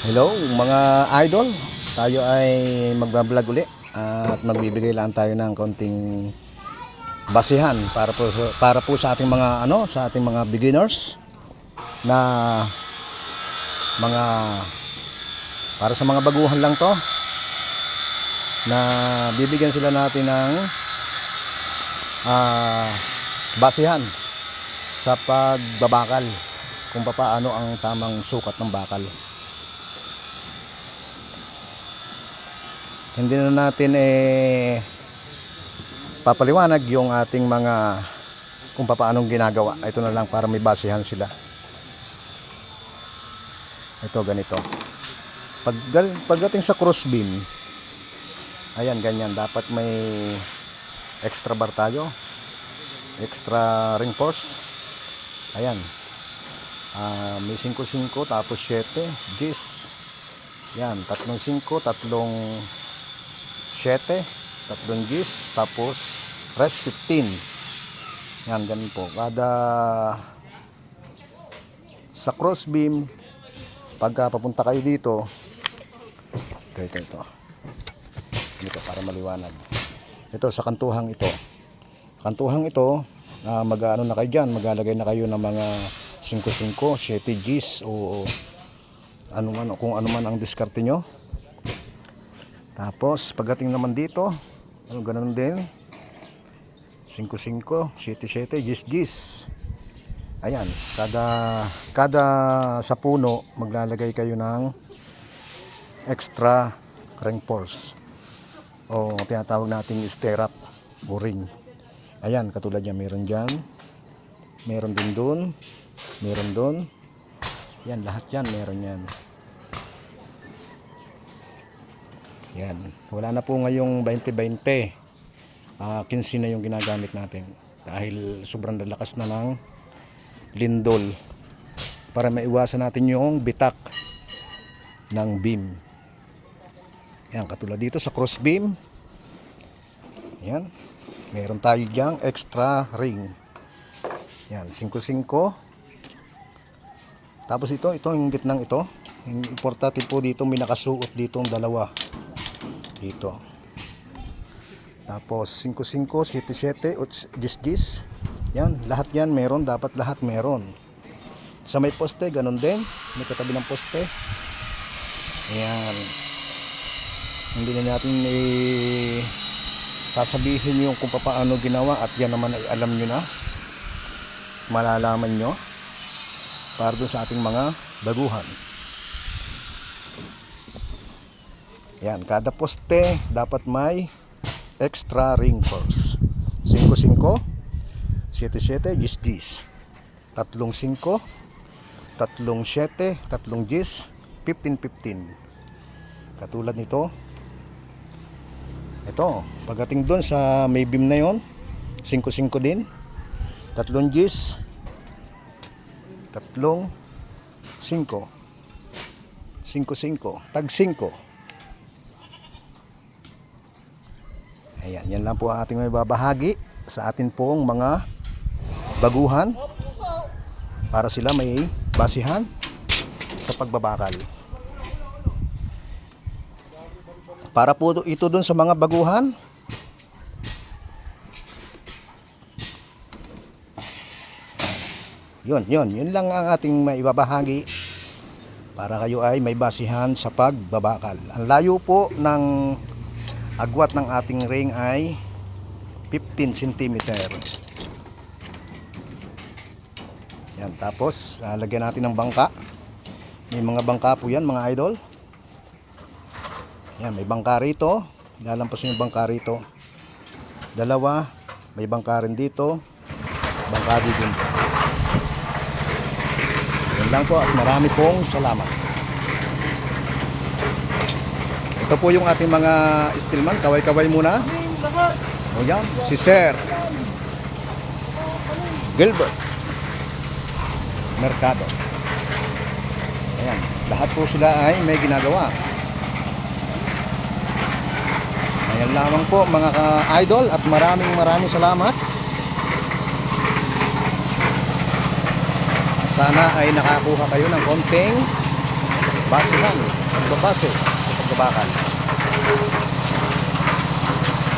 Hello mga idol, tayo ay magbablog uli at magbibigay lang tayo ng konting basihan para po sa ating mga sa ating mga beginners na mga para sa mga baguhan lang to, na bibigyan sila natin ng basihan sa pagbabakal, kung paano ang tamang sukat ng bakal. Hindi na natin papaliwanag yung ating mga kung paanong ginagawa. Ito na lang para may basihan sila. Ito ganito. Pagdating sa crossbeam, ayan ganyan, dapat may extra bar tayo, extra ring force. Ayan, may 5-5 tapos 7 gis. Yan, 3-5 tatlong 7, 3 gis, tapos rest 15. Yan, ganun po. Kada sa crossbeam, pagka papunta kayo dito, ito. Dito para maliwanag. Ito sa kantuhang ito. Kantuhang ito, mag-ano na kayo dyan, maglalagay na kayo ng mga 5-5, 7 gis o ano man, kung ano man ang diskarte nyo. Tapos pagdating naman dito, ganun din, 5-5, 7-7, gis-gis. Ayan, kada sa puno maglalagay kayo ng extra ring force o tinatawag nating stirrup o ring. Ayan, katulad yan, meron dyan, meron din dun, meron dun. Yan, lahat yan meron yan. Yan, wala na po ngayong 20-20, 15 na yung ginagamit natin dahil sobrang lalakas na ng lindol, para maiwasan natin yung bitak ng beam. Yan, katulad dito sa cross beam, yan, meron tayo dyang extra ring. Yan, 5-5. Tapos ito yung gitnang ito, yung importante po dito, may nakasuot ditong dalawa dito. Tapos 5-5, 7-7, 10-10. Yan, lahat yan meron, dapat lahat meron. Sa may poste, ganun din, may katabi ng poste. Ayan. Hindi na natin sasabihin yung kung paano ginawa, at yan naman ay alam nyo na, malalaman nyo para doon sa ating mga baguhan. Yan, kada poste dapat may extra ring force. 5-5, 7-7, gis-gis. 3-5, 3-7, 3 gis, 15-15. Katulad nito. Ito, pagdating doon sa may beam na yon, 5-5 din. 3 gis, 3-5, 5-5, tag 5. Ayan, yan lang po ang ating may babahagi sa atin pong mga baguhan para sila may basihan sa pagbabakal. Para po ito dun sa mga baguhan, yun lang ang ating may babahagi para kayo ay may basihan sa pagbabakal. Ang layo po ng agwat ng ating ring ay 15 cm. Yan, tapos lagyan natin ng bangka. May mga bangka po yan mga idol. Yan, may bangka rito, lalampasin yung bangka rito. Dalawa, may bangka rin dito, bangka din. Yan lang po, at marami pong salamat. Ito po yung ating mga steelman. Kaway-kaway muna. O yan, si Sir Gilbert Mercado. Ayan, lahat po sila ay may ginagawa. Ayan lamang po mga ka-idol, at maraming salamat. Sana ay nakakuha kayo ng konting base lang, magbabase sa pagbabakal.